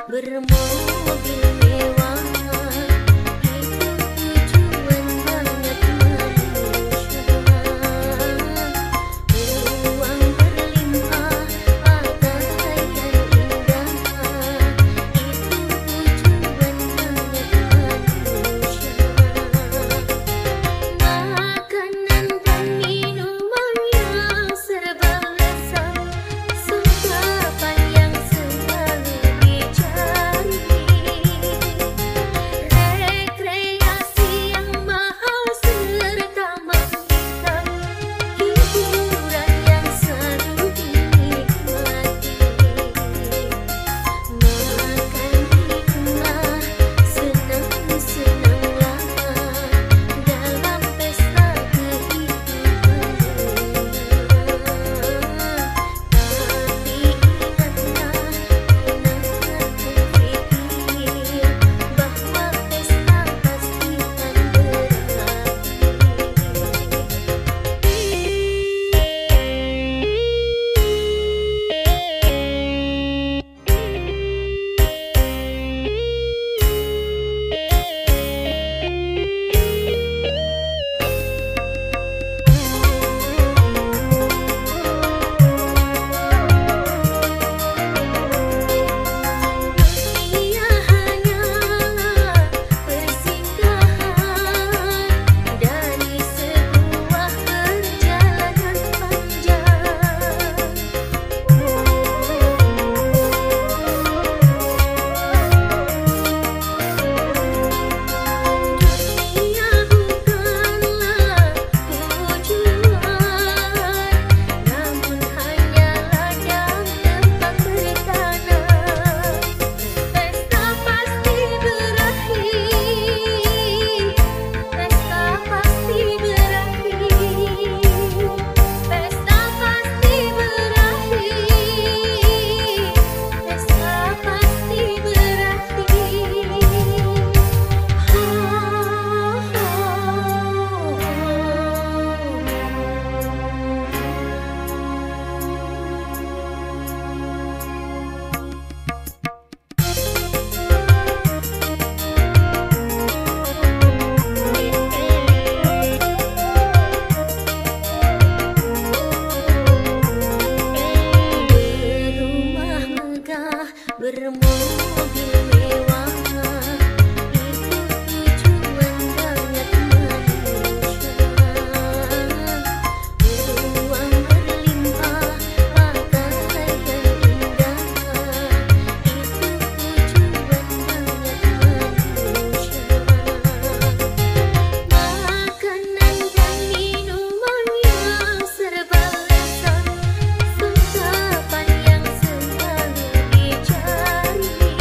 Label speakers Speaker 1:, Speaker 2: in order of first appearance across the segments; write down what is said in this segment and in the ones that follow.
Speaker 1: bermobil mewah. Itu tujuan banyak manusia. Uang berlimpah, pakaian indah. Itu tujuan banyak manusia. Makanan dan minuman yang serba lezat, sungkapan yang selalu dicari, rekreasi yang mahal serta memikat, hiburan yang selalu dinikmati. Makan minumlah, senang-senanglah dalam pesta kehidupan. Tapi ingatlah, gunakan berpikir bahwa pesta pasti akan dunia hanyalah persinggahan dari sebuah perjalanan panjang. Dunia bukanlah tujuan, namun hanyalah tempat bertanam. Pesta pasti berakhir, pesta pasti berakhir, pesta pasti berakhir, pesta pasti berumah megah, bermobil mewah. Itu tujuan banyak manusia. Uang berlimpah, pakaian indah. Itu tujuan banyak manusia. Makanan dan minuman yang serba lezat, sungkapan yang selalu dicari,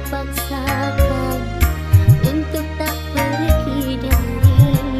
Speaker 1: Paksakan untuk tak pergi dari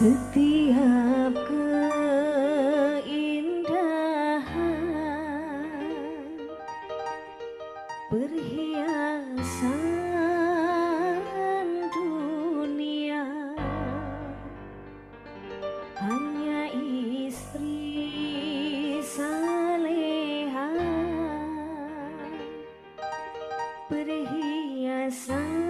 Speaker 2: Setiap keindahan perhiasan dunia hanya istri saleha, perhiasan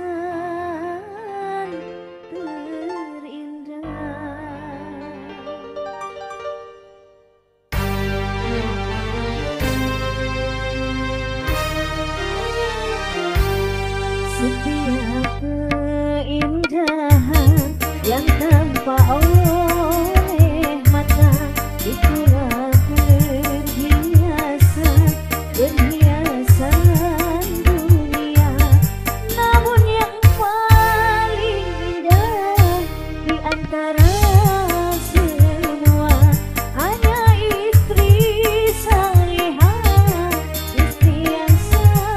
Speaker 2: setiap keindahan yang tampak oleh mata itulah perhiasan dunia. Namun yang paling indah di antara semua hanya istri saleha, istri yang saleha.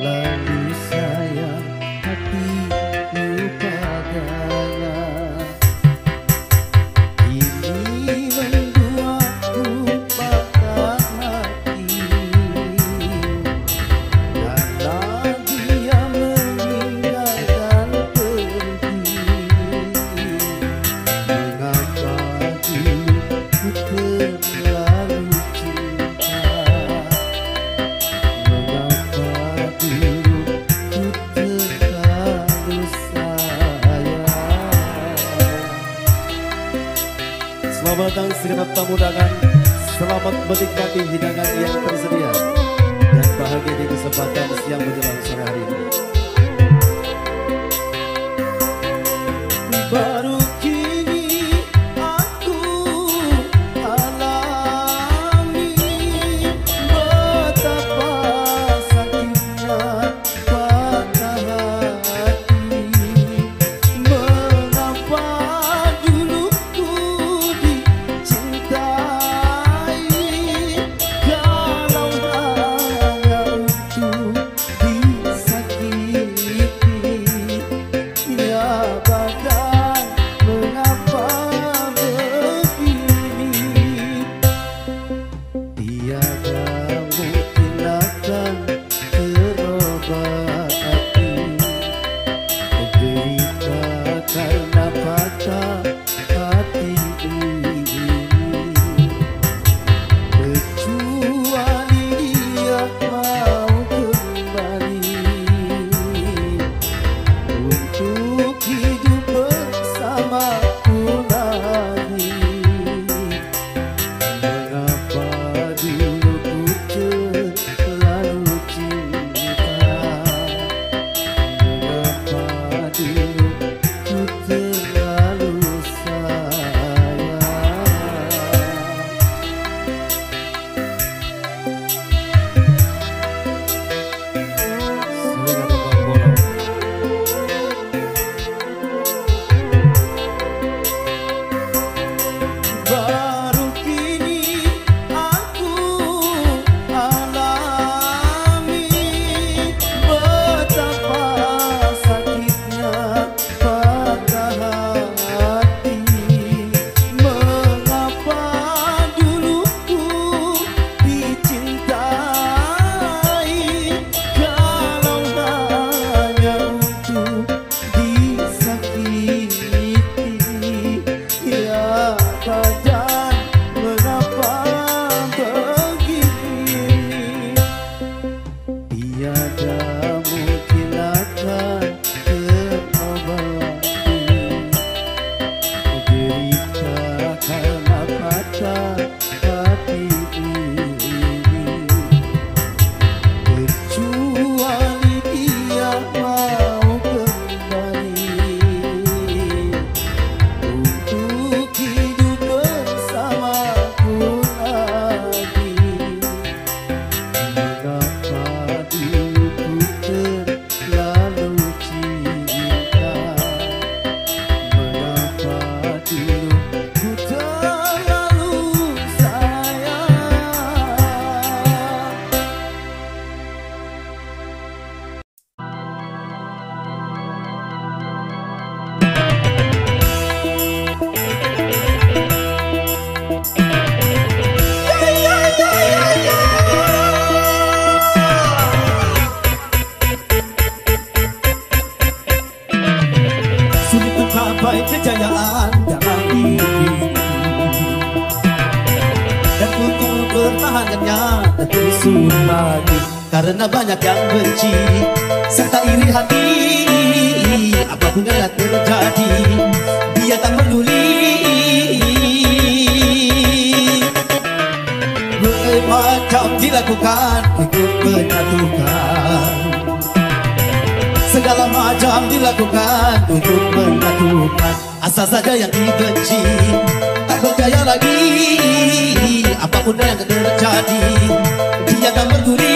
Speaker 3: terlalu sayang hatiku padanya. Ini membuatku patah hati karena dia meninggalkan pergi. Mengapa diriku terlalu cinta? Mengapa diriku terlalu sayang? Selamat datang segenap tamu undangan. Selamat menikmati hidangan yang tersedia dan bahagia di kesempatan siang menjelang sore hari ini. Baru kini aku alami betapa sakitnya patah hati. Mengapa dulu ku dicintai kalau hanya untuk disakiti. Ya badan, mengapa begini? Tiada mungkin akan terobati menderita karena patah hati ini. Kecuali dia mau kembali untuk hidup bersamaku lagi. Mengapa dulu ku terlalu cinta? Mengapa dulu ku terlalu sayang? Selingan Bang Bolong. Baru kini aku alami betapa sakitnya patah hati. Mengapa dulu ku dicintai kalau hanya untuk disakiti. Ya badan, mengapa begini? Tiada mungkin akan terobati menderita karena patah hati ini. Kecuali dia mau kembali untuk hidup bersamaku lagi. Mengapa diriku terlalu cinta? Mengapa diriku terlalu sulit mencapai kejayaan dalam hidup dan untuk mempertahankannya tentu sulit lagi karena banyak yang benci serta iri hati. Apapun yang terjadi, dia tak peduli. Bermacam dilakukan untuk menyatukan, segala macam dilakukan untuk menyatukan. Asal saja yang dibenci tak berjaya lagi. Apapun yang terjadi, dia tak peduli.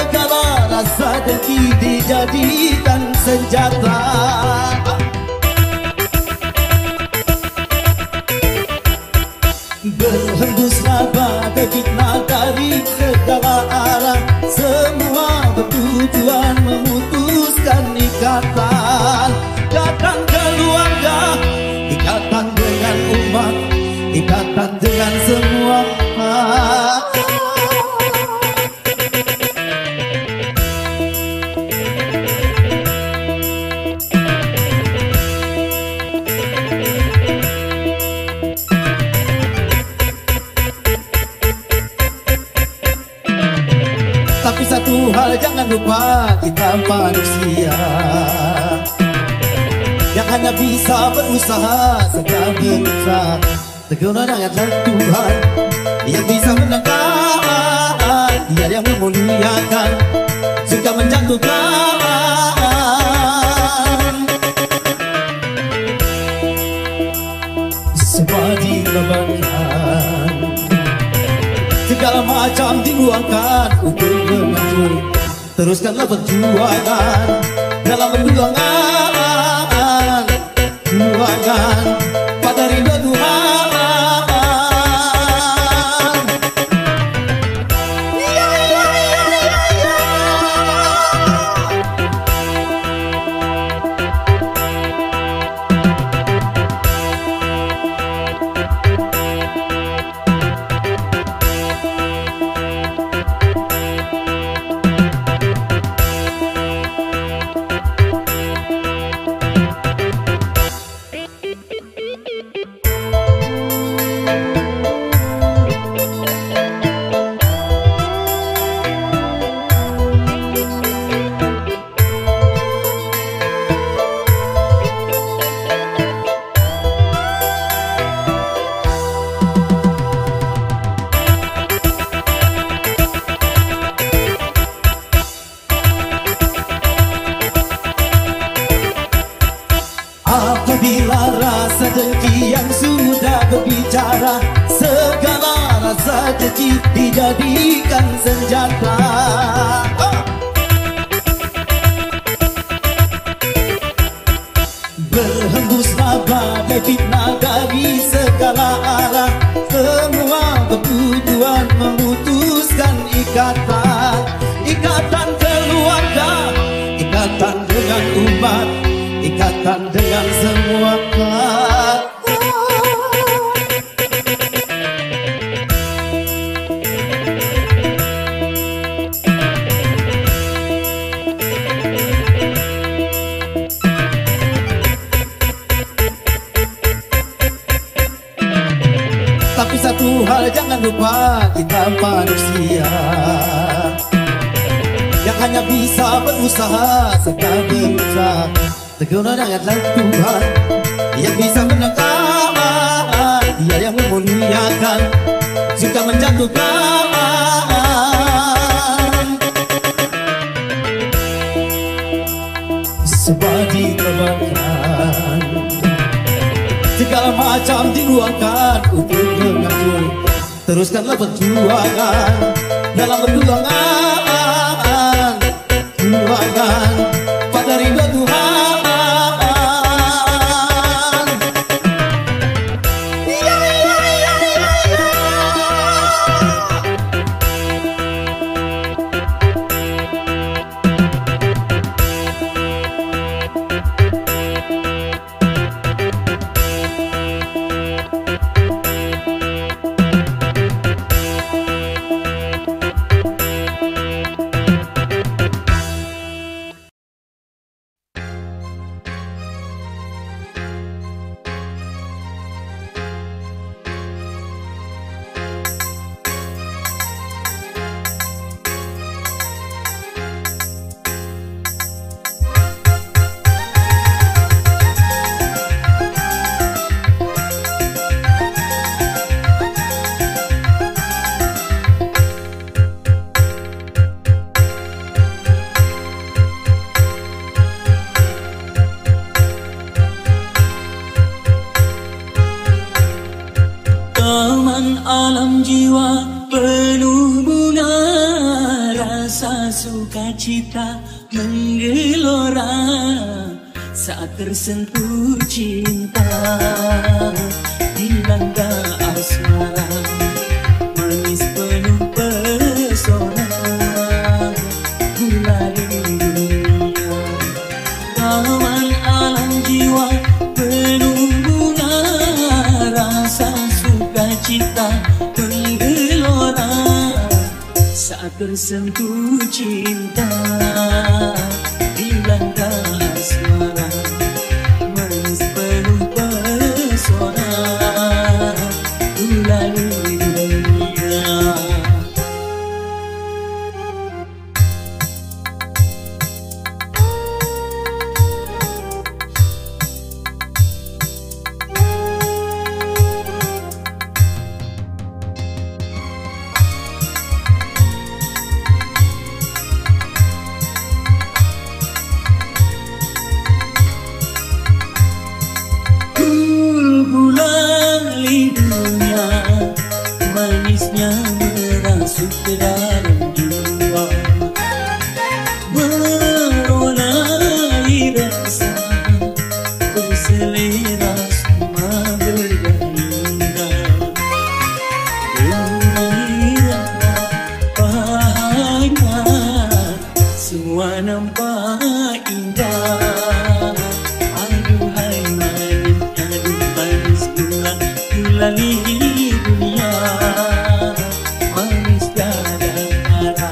Speaker 3: segala rasa dengki dijadikan senjata. Berhembuslah badai fitnah dari segala arah, semua bertujuan memutuskan ikatan. Ikatan keluarga, ikatan dengan umat, ikatan dengan semua. Tapi satu hal jangan lupa, kita manusia yang hanya bisa berusaha segala berusaha. Teguran dengan Tuhan yang bisa menangkan, Dia yang memuliakan, suka menjatuhkan. Semua dikorbankan, segala macam diluangkan untuk maju. Teruskanlah perjuangan dalam perjuangan, perjuangan pada ridha Tuhan. Apabila rasa dengki yang sudah berbicara, segala rasa dengki dijadikan senjata. Berhembuslah badai fitnah dari segala arah, semua bertujuan memutuskan ikatan. Ikatan keluarga, ikatan dengan umat, ikatan dengan semua. Tapi satu hal jangan lupa, kita manusia yang hanya bisa berusaha segala berusaha. Teguran dengan Tuhan yang bisa menangkan, Dia yang memuliakan, suka menjatuhkan. Semua dikorbankan, segala macam diluangkan untuk mengaju. Teruskanlah perjuangan dalam perjuangan, perjuangan pada ridha Tuhan.
Speaker 4: Taman alam jiwa penuh bunga rasa suci. sukacita menggelora saat tersentuh cinta dilanda asmara manis penuh pesona gulali dunia taman alam jiwa penuh bunga rasa sukacita menggelora saat tersentuh cinta dilanda asmara manis penuh pesona gulali dunia. Gulali dunia manisnya merasuk ke dalam jiwa meronai rasa berselera semua bergairah gembira bahagia semua nampak indah. Aduhai manis gulali dunia manis gara-gara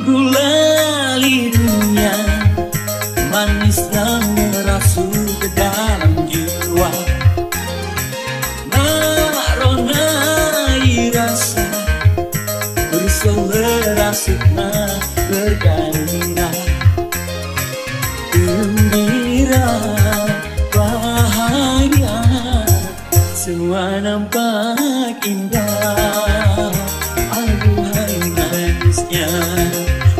Speaker 4: gulali dunia manisnya merasuk ke dalam jiwa meronai rasa berselera sukma bergairah gembira bahagia semua nampak indah. Aduhai manisnya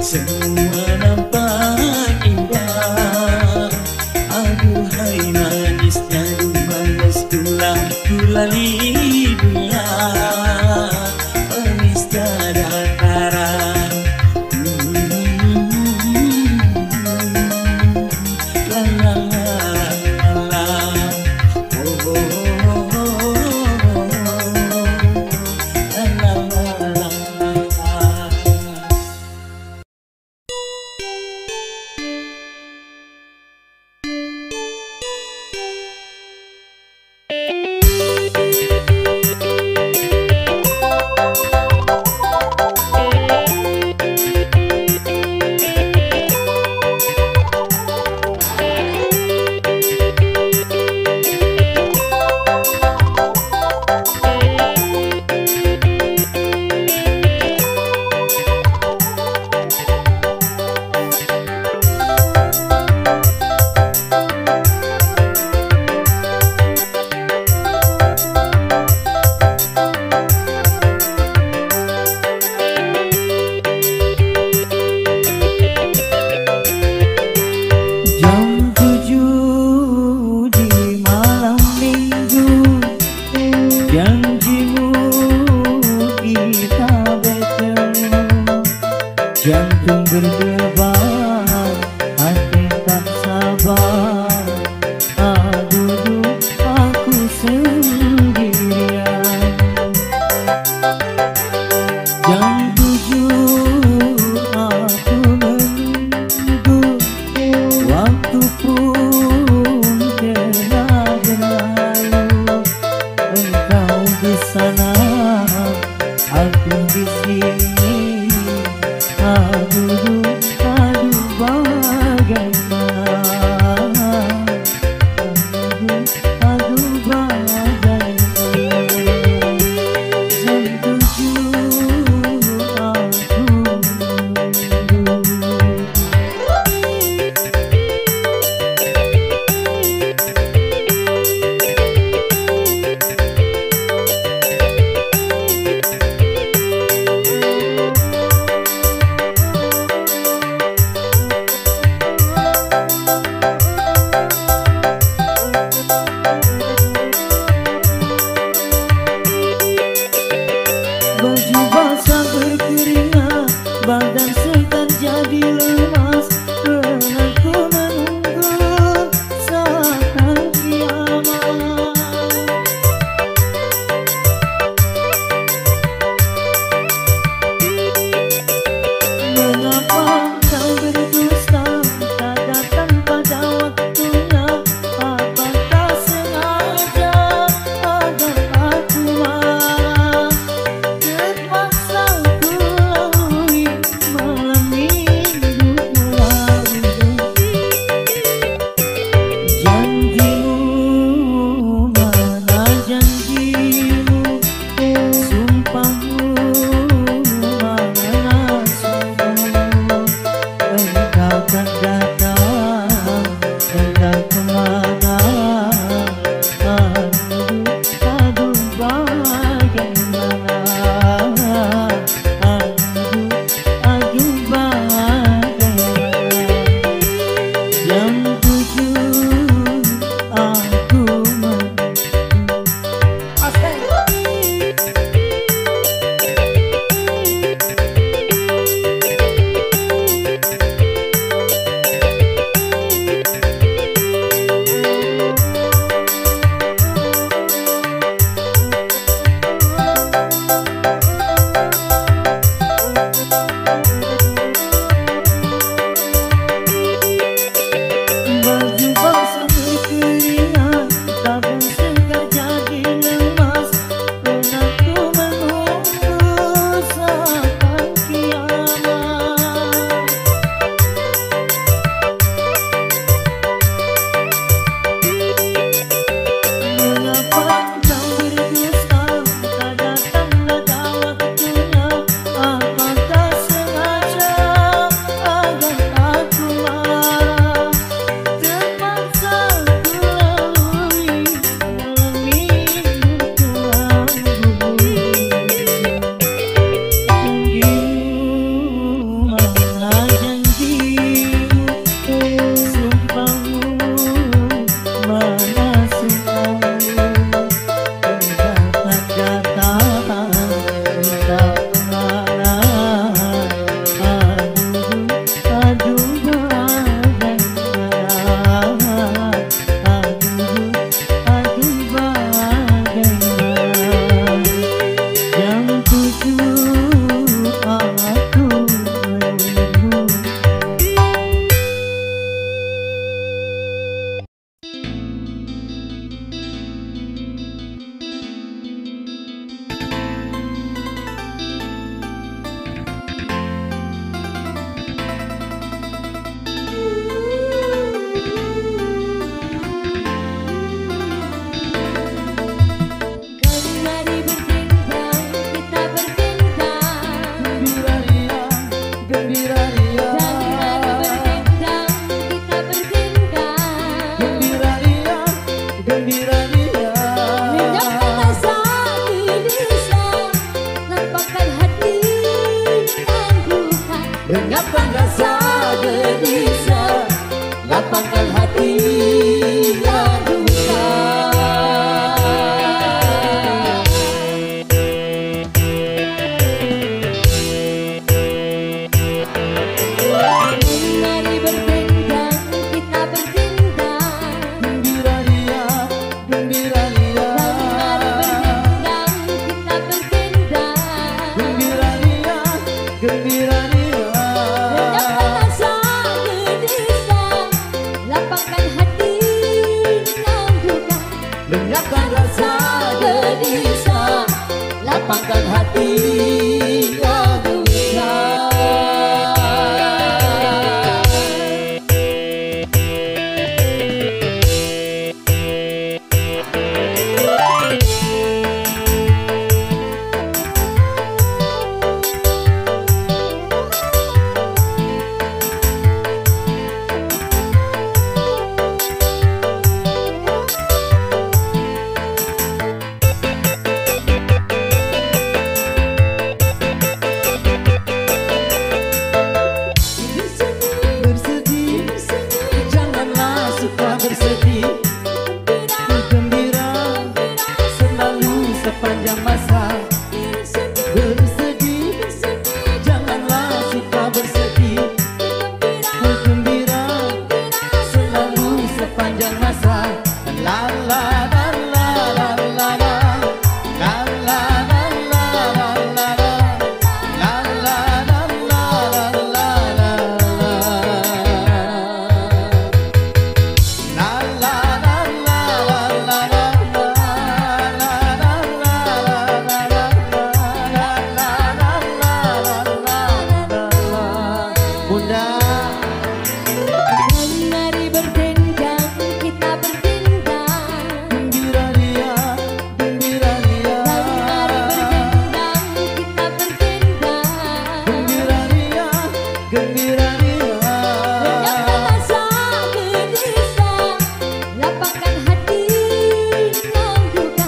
Speaker 4: semua nampak indah. Aduhai manisnya manis gulali dunia manis gara-gara la la la la oh, oh, oh, oh, oh. La
Speaker 3: gembira dia.
Speaker 2: Rendahkan rasa gelisah, lapangkan hati yang duka.
Speaker 3: Lenyapkan rasa gelisah, lapangkan hati yang duka.
Speaker 2: Mari berdendang, kita berdendang.
Speaker 3: Gembira dia, gembira dia.
Speaker 2: Mari berdendang, kita berdendang.
Speaker 3: Gembira dia, gembira dia.
Speaker 2: Rendahkan rasa gelisah, lapangkan hati yang duka.
Speaker 3: Lenyapkan rasa gelisah, lapangkan hati yang duka. Bersedih, janganlah suka bersedih. Bergembira selalu sepanjang masa. Bersedih, janganlah suka bersedih. Bergembira selalu sepanjang masa. La la la la la la la. La la la la la la la. La la la la la la la. La la la la la la la. Bunda,
Speaker 2: Mari berdendang, kita berdendang.
Speaker 3: gembira dia, gembira dia.
Speaker 2: Mari berdendang, kita berdendang.
Speaker 3: Gembira dia, gembira dia.
Speaker 2: Rendahkan rasa gelisah, lapangkan hati yang duka.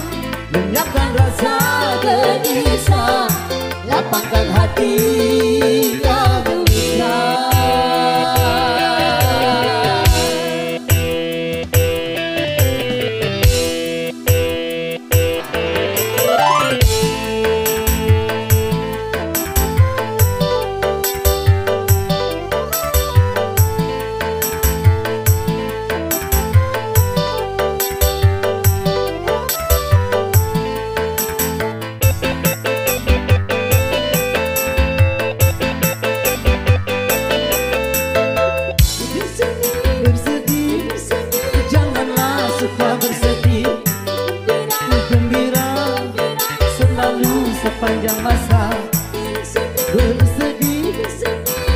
Speaker 3: Lenyapkan rasa gelisah, lapangkan hati yang duka. Bersedih, janganlah suka bersedih. Gembira selalu sepanjang masa. Bersedih,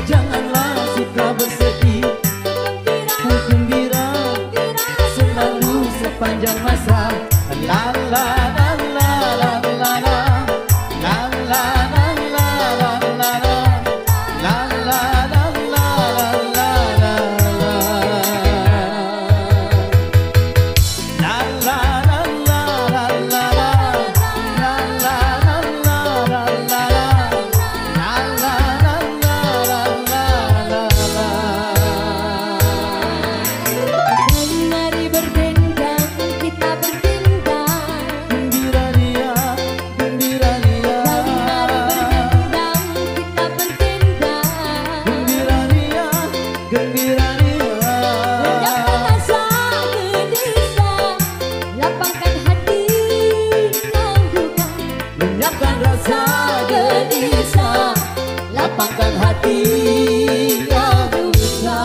Speaker 3: janganlah suka bersedih. Gembira selalu sepanjang masa. La la la la la la la. La la la la la la la. La la la la la la la. La la la la la la la. La la la la la la la. La la la la la la la.
Speaker 2: Mari berdendang, kita berdendang.
Speaker 3: Gembira dia, gembira dia.
Speaker 2: Mari berdendang, kita berdendang.
Speaker 3: Gembira dia, gembira dia.
Speaker 2: Rendahkan rasa gelisah, lapangkan hati yang duka.
Speaker 3: Lenyapkan rasa gelisah, lapangkan hati yang duka.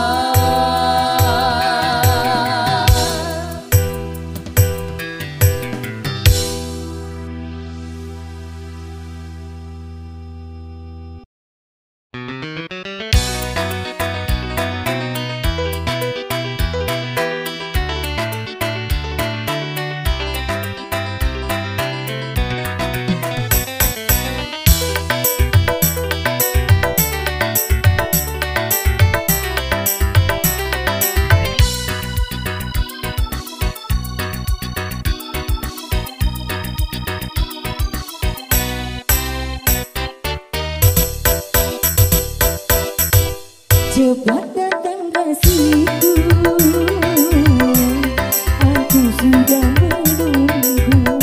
Speaker 2: sudah menunggu.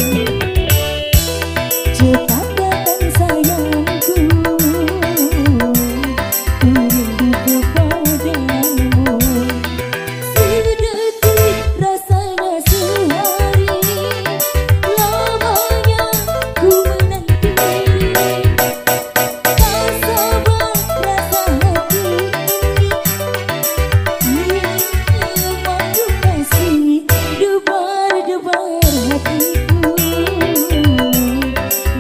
Speaker 2: Cepat datang sayangku, ku rindu kepadamu. Sedetik rasanya sehari, lamanya ku menanti. Tak sabar rasa hati ini, memandu kasih debar-debar hatiku,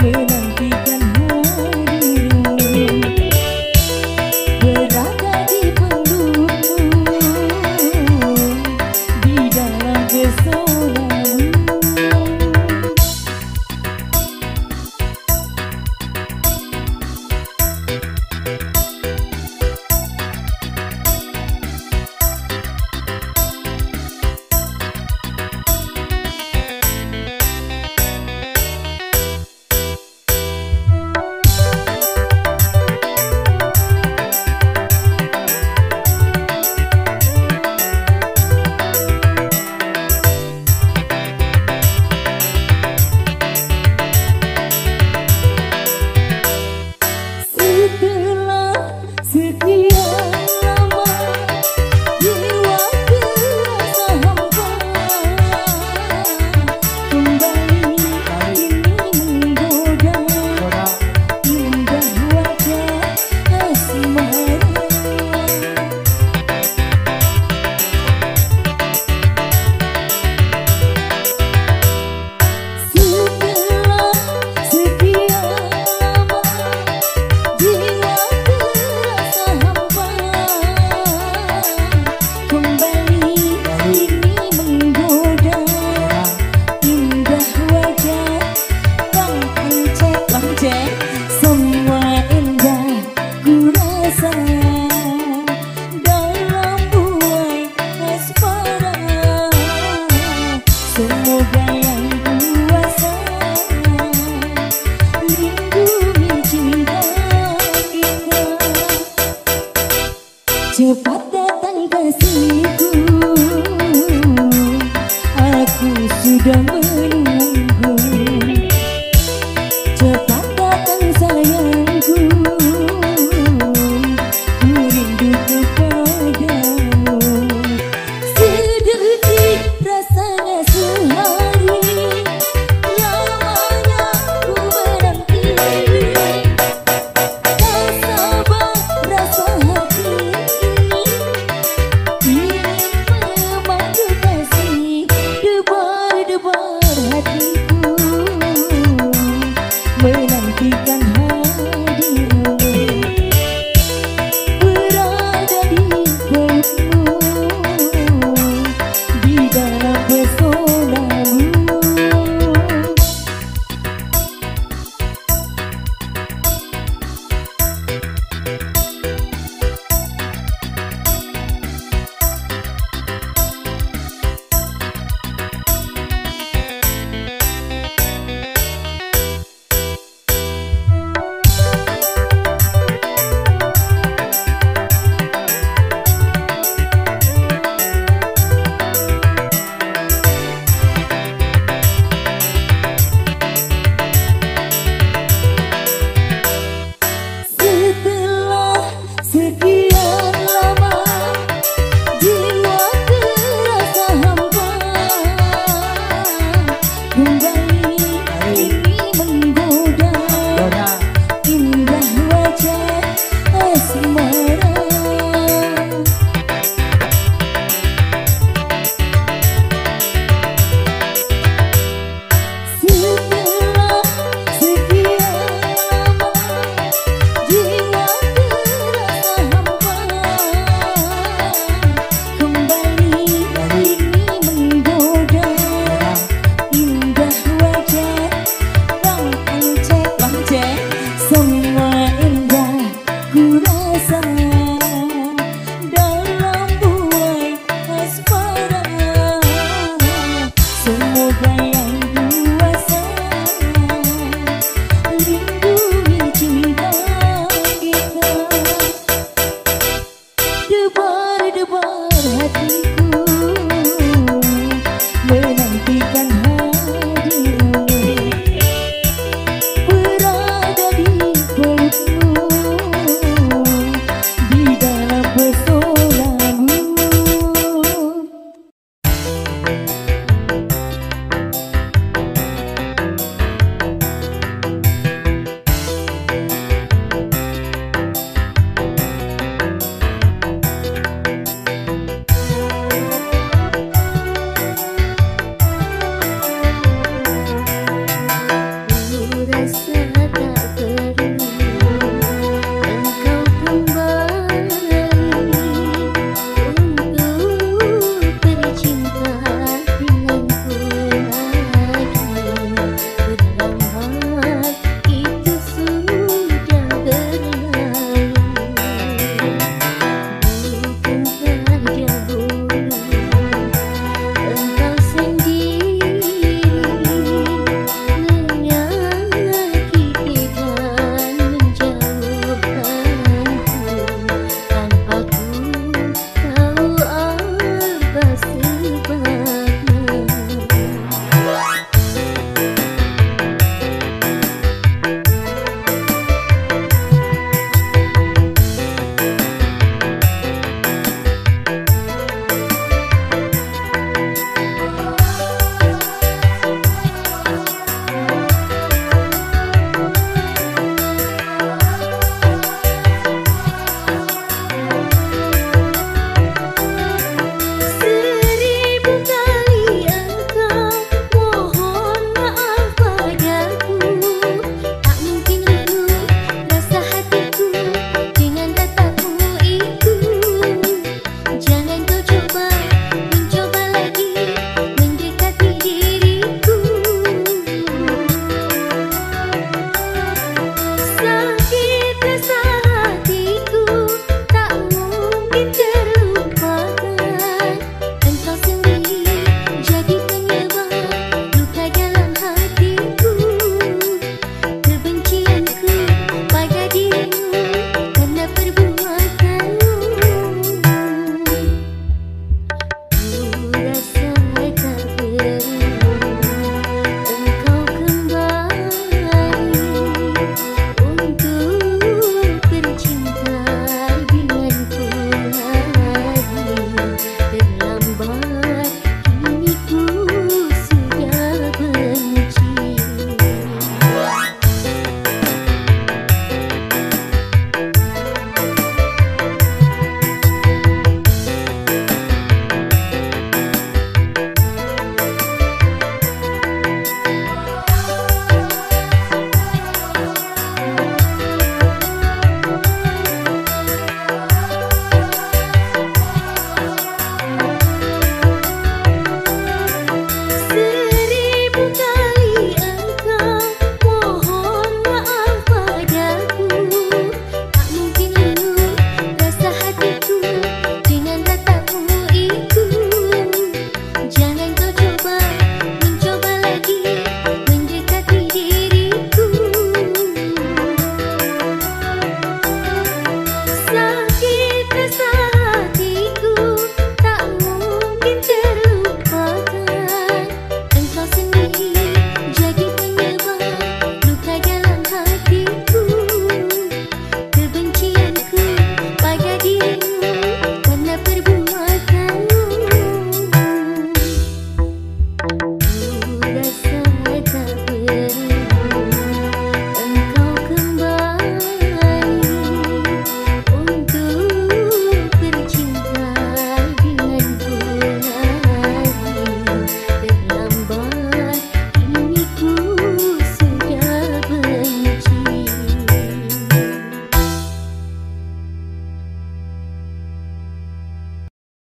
Speaker 2: menantikan hadirmu, berada di pelukmu, di dalam pesonamu. Setelah sekian lama jiwa terasa hampa, kembali ini menggoda indah wajah asmara. Setelah sekian lama jiwa terasa hampa, kembali ini menggoda indah wajah Bang Encek. Semua indah ku rasa dalam buai asmara. Semoga yang kuasa lindungi cinta kita. Cepat datang kasihku, aku sudah menunggu.